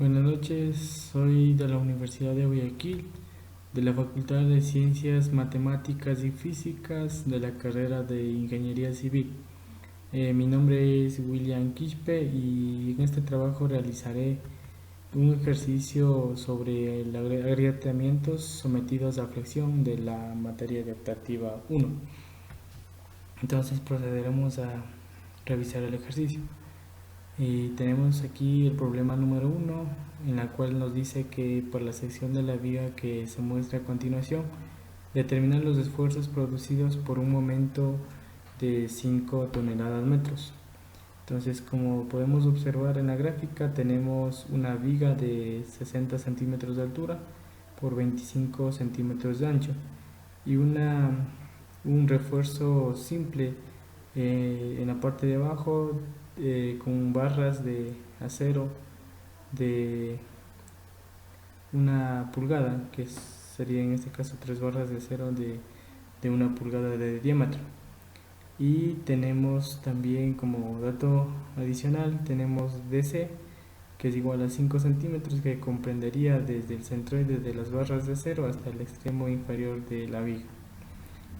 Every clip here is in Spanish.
Buenas noches, soy de la Universidad de Guayaquil, de la Facultad de Ciencias Matemáticas y Físicas de la carrera de Ingeniería Civil. Mi nombre es William Quispe y en este trabajo realizaré un ejercicio sobre el agrietamientos sometidos a flexión de la materia adaptativa 1. Entonces procederemos a revisar el ejercicio. Y tenemos aquí el problema número 1, en la cual nos dice que por la sección de la viga que se muestra a continuación, determinar los esfuerzos producidos por un momento de 5 toneladas metros. Entonces, como podemos observar en la gráfica, tenemos una viga de 60 centímetros de altura por 25 centímetros de ancho y un refuerzo simple en la parte de abajo con barras de acero de 1 pulgada, que sería en este caso 3 barras de acero de 1 pulgada de diámetro. Y tenemos también como dato adicional, tenemos DC, que es igual a 5 centímetros, que comprendería desde el centroide de las barras de acero hasta el extremo inferior de la viga.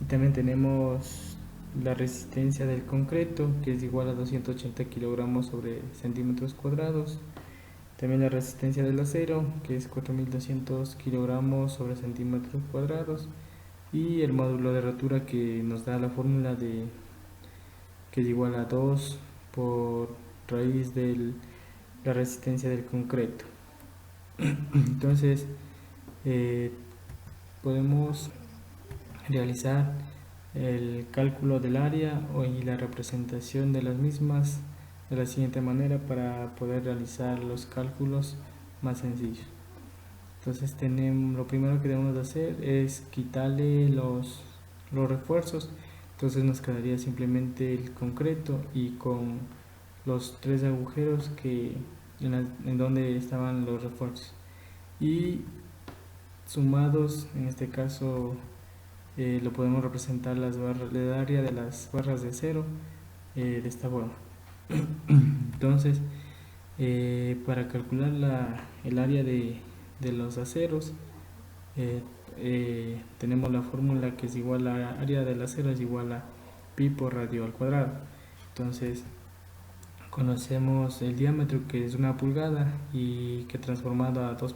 Y también tenemos la resistencia del concreto, que es igual a 280 kilogramos sobre centímetros cuadrados. También la resistencia del acero, que es 4200 kilogramos sobre centímetros cuadrados. Y el módulo de rotura, que nos da la fórmula que es igual a 2 por raíz de la resistencia del concreto. Entonces, eh, podemos realizar el cálculo del área y la representación de las mismas de la siguiente manera para poder realizar los cálculos más sencillos. Entonces lo primero que debemos de hacer es quitarle los refuerzos. Entonces nos quedaría simplemente el concreto y con los 3 agujeros en donde estaban los refuerzos, y sumados, en este caso lo podemos representar el área de las barras de acero de esta forma. Entonces, para calcular el área de los aceros, tenemos la fórmula que es igual a área del acero es igual a pi por radio al cuadrado. Entonces, conocemos el diámetro, que es 1 pulgada, y que transformado a 2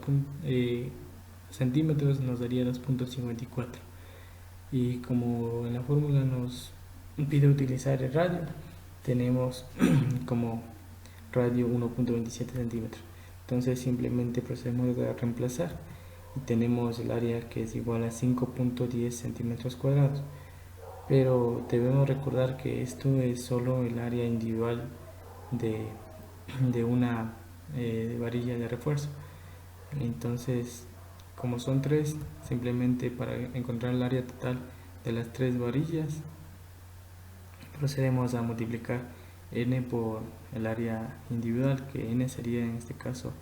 centímetros nos daría 2.54. Y como en la fórmula nos pide utilizar el radio, tenemos como radio 1.27 centímetros. Entonces simplemente procedemos a reemplazar y tenemos el área, que es igual a 5.10 centímetros cuadrados. Pero debemos recordar que esto es solo el área individual de una varilla de refuerzo. Entonces, como son 3, simplemente para encontrar el área total de las 3 varillas, procedemos a multiplicar n por el área individual, que n sería en este caso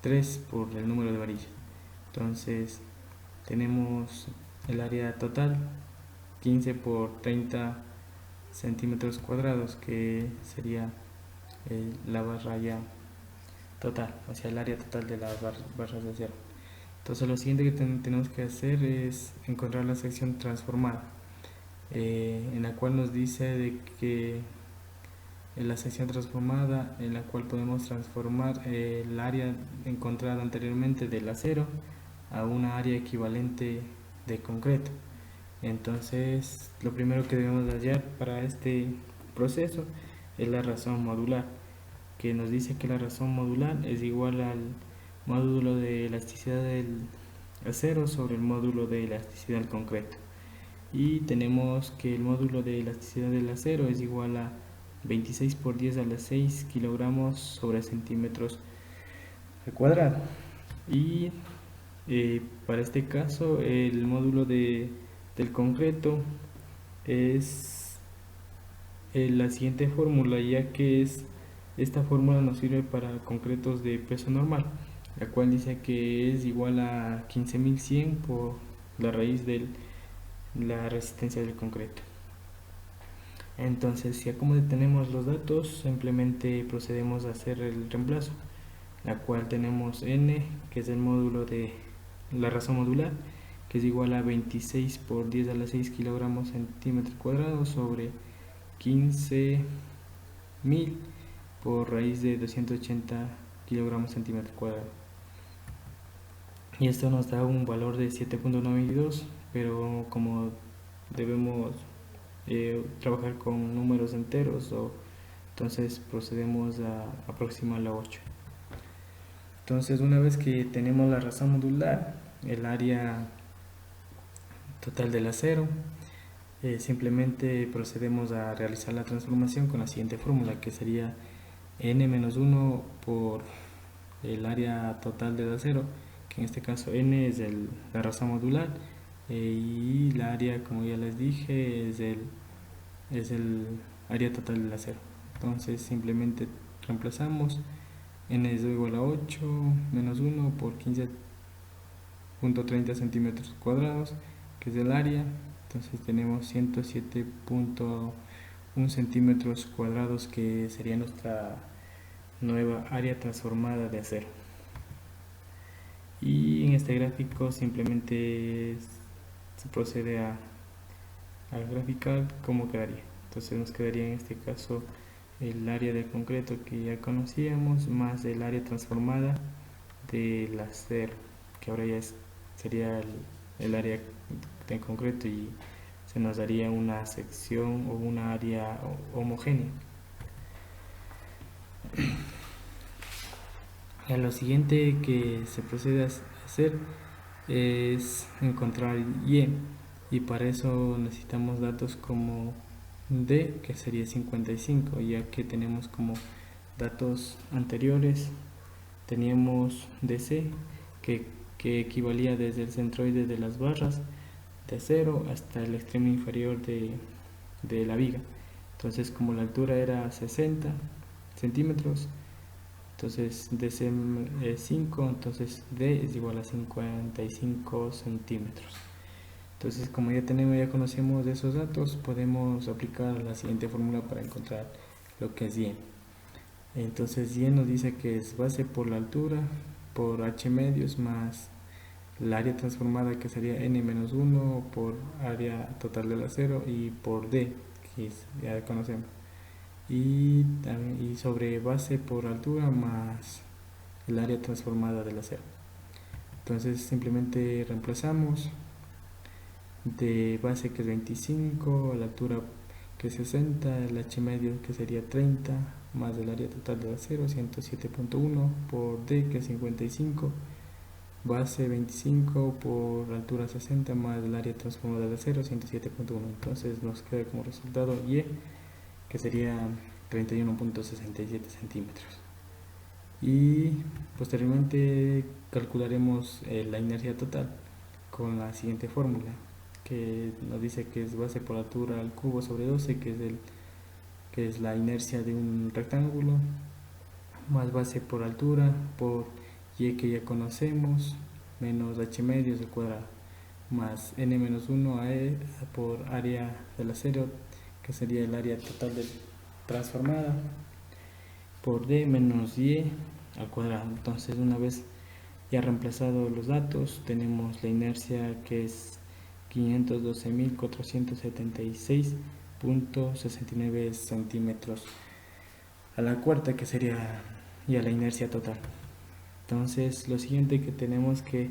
3 por el número de varillas. Entonces tenemos el área total 15 por 30 centímetros cuadrados, que sería la barra ya total, o sea, el área total de las barras de acero. Entonces lo siguiente que tenemos que hacer es encontrar la sección transformada, en la cual nos dice de que en la sección transformada, en la cual podemos transformar el área encontrada anteriormente del acero a una área equivalente de concreto. Entonces lo primero que debemos hallar para este proceso es la razón modular, que nos dice que la razón modular es igual al módulo de elasticidad del acero sobre el módulo de elasticidad del concreto. Y tenemos que el módulo de elasticidad del acero es igual a 26 por 10 a la 6 kilogramos sobre centímetros al cuadrado. Y para este caso el módulo del concreto es la siguiente fórmula, ya que esta fórmula nos sirve para concretos de peso normal, la cual dice que es igual a 15.100 por la raíz de la resistencia del concreto. Entonces, ya como tenemos los datos, simplemente procedemos a hacer el reemplazo. la cual tenemos n, que es el módulo de la razón modular, que es igual a 26 por 10 a la 6 kilogramos centímetro cuadrado sobre 15.000 por raíz de 280 kilogramos centímetro cuadrado. Y esto nos da un valor de 7.92, pero como debemos trabajar con números enteros, entonces procedemos a aproximar a 8. Entonces, una vez que tenemos la razón modular, el área total del acero, simplemente procedemos a realizar la transformación con la siguiente fórmula, que sería n-1 por el área total del acero, que en este caso n es la razón modular, y la área, como ya les dije, es el área total del acero. Entonces simplemente reemplazamos n es igual a 8 menos 1 por 15.30 centímetros cuadrados, que es el área. Entonces tenemos 107.1 centímetros cuadrados, que sería nuestra nueva área transformada de acero. Y en este gráfico simplemente se procede a graficar cómo quedaría. Entonces nos quedaría en este caso el área de concreto que ya conocíamos, más el área transformada del acero, que ahora ya sería el área de concreto, y se nos daría una sección o una área homogénea. Lo siguiente que se procede a hacer es encontrar y para eso necesitamos datos como D, que sería 55, ya que tenemos como datos anteriores, teníamos DC, que equivalía desde el centroide de las barras de acero hasta el extremo inferior de la viga. Entonces, como la altura era 60 centímetros, entonces DC es 5, entonces D es igual a 55 centímetros. Entonces, como ya conocemos de esos datos, podemos aplicar la siguiente fórmula para encontrar lo que es Y. Entonces Y nos dice que es base por la altura por H medios más el área transformada, que sería n-1 por área total del acero, y por D, que ya conocemos, y sobre base por altura más el área transformada del acero. Entonces simplemente reemplazamos de base, que es 25, la altura, que es 60, el H medio, que sería 30, más el área total del acero, 107.1, por D, que es 55, base 25 por altura 60 más el área transformada del acero, 107.1. Entonces nos queda como resultado Y, que sería 31.67 centímetros. Y posteriormente calcularemos la inercia total con la siguiente fórmula, que nos dice que es base por altura al cubo sobre 12, que es la inercia de un rectángulo, más base por altura por Y, que ya conocemos, menos H medios al cuadrado, más n-1 por área del acero, que sería el área total transformada, por D menos Y al cuadrado. Entonces, una vez ya reemplazado los datos, tenemos la inercia, que es 512.476.69 centímetros a la cuarta, que sería ya la inercia total. Entonces, lo siguiente que tenemos que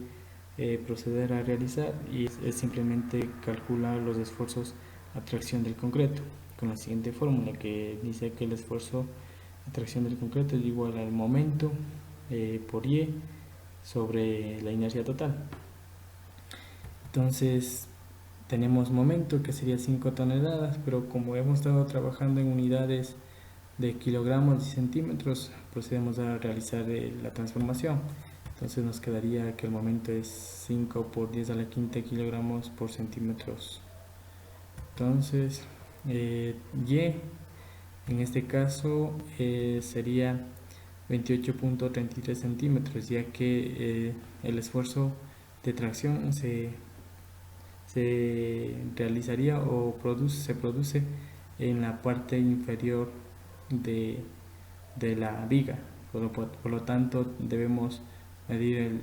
proceder a realizar es simplemente calcular los esfuerzos a tracción del concreto con la siguiente fórmula, que dice que el esfuerzo a tracción del concreto es igual al momento por Y sobre la inercia total. Entonces tenemos momento, que sería 5 toneladas, pero como hemos estado trabajando en unidades de kilogramos y centímetros, procedemos a realizar la transformación. Entonces nos quedaría que el momento es 5 por 10 a la quinta kilogramos por centímetros. Entonces Y en este caso sería 28.33 centímetros, ya que el esfuerzo de tracción se realizaría o se produce en la parte inferior de la viga, por lo tanto debemos medir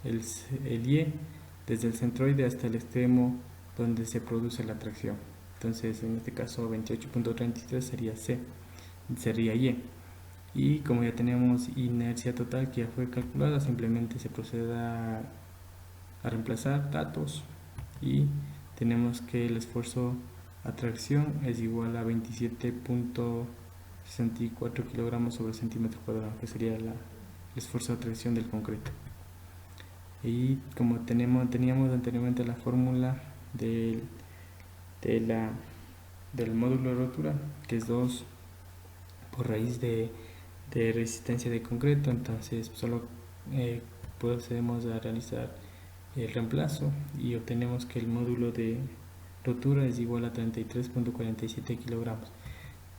el Y desde el centroide hasta el extremo donde se produce la tracción. Entonces en este caso 28.33 sería Y. Y como ya tenemos inercia total que ya fue calculada, simplemente se procede a reemplazar datos y tenemos que el esfuerzo a tracción es igual a 27.64 kilogramos sobre centímetro cuadrado, que sería el esfuerzo de tracción del concreto. Y como teníamos anteriormente la fórmula del módulo de rotura, que es 2 por raíz de resistencia de concreto, entonces solo procedemos a realizar el reemplazo y obtenemos que el módulo de rotura es igual a 33.47 kilogramos.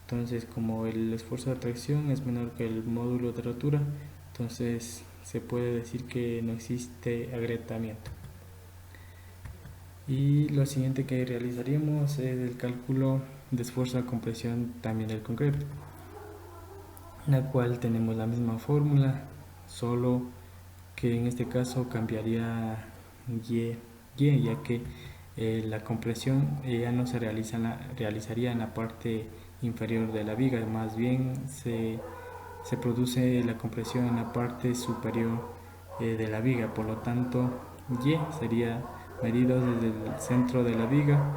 Entonces, como el esfuerzo de tracción es menor que el módulo de rotura, entonces se puede decir que no existe agrietamiento. Y lo siguiente que realizaríamos es el cálculo de esfuerzo de compresión también del concreto, en la cual tenemos la misma fórmula, solo que en este caso cambiaría Y, ya que la compresión ya no se realizaría en la parte inferior de la viga, más bien se produce la compresión en la parte superior de la viga. Por lo tanto, Y sería medido desde el centro de la viga,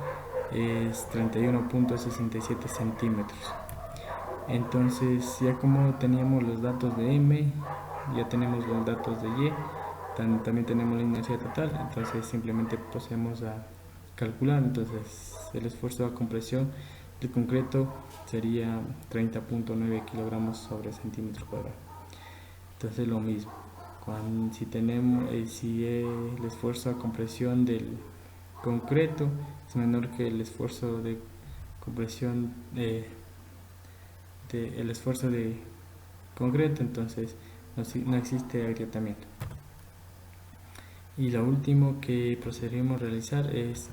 es 31.67 centímetros. Entonces, ya como teníamos los datos de M, ya tenemos los datos de Y, también tenemos la inercia total, entonces simplemente procedemos a calcular. Entonces el esfuerzo de compresión del concreto sería 30.9 kilogramos sobre centímetro cuadrado. Entonces lo mismo, si el esfuerzo de compresión del concreto es menor que el esfuerzo de compresión el esfuerzo de concreto, entonces no existe agrietamiento. Y lo último que procederemos a realizar es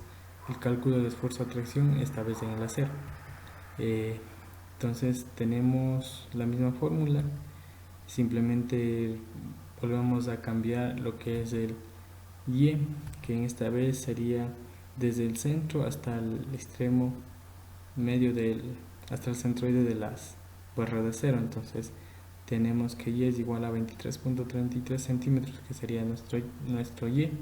el cálculo de esfuerzo de tracción, esta vez en el acero. Entonces tenemos la misma fórmula, simplemente volvemos a cambiar lo que es el Y, que en esta vez sería desde el centro hasta el extremo medio hasta el centroide de las barras de acero. Entonces tenemos que Y es igual a 23.33 centímetros, que sería nuestro Y.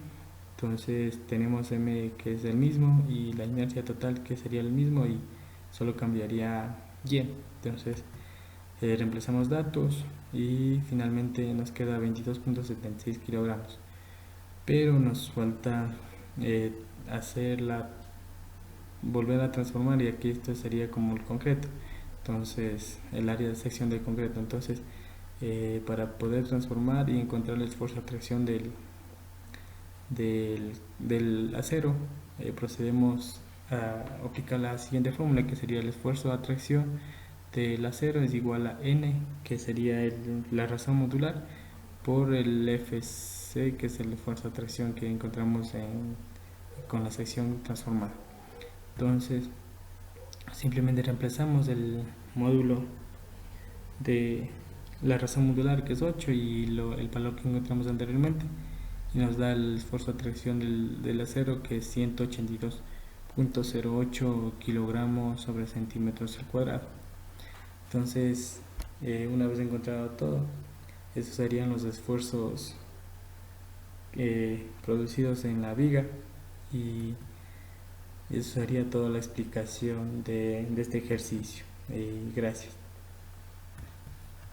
Entonces tenemos M, que es el mismo, y la inercia total, que sería el mismo, y solo cambiaría Y. Entonces reemplazamos datos y finalmente nos queda 22.76 kilogramos, pero nos falta volver a transformar, y aquí esto sería como el concreto, entonces el área de sección del concreto. Entonces para poder transformar y encontrar el esfuerzo de tracción del acero, procedemos a aplicar la siguiente fórmula, que sería el esfuerzo de tracción del acero es igual a N, que sería la razón modular, por el FC, que es el esfuerzo de tracción que encontramos con la sección transformada. Entonces simplemente reemplazamos el módulo de la razón modular, que es 8, y el valor que encontramos anteriormente, y nos da el esfuerzo de tracción del acero, que es 182.08 kilogramos sobre centímetros al cuadrado. Entonces, una vez encontrado todo, esos serían los esfuerzos producidos en la viga, y eso sería toda la explicación de este ejercicio. Gracias.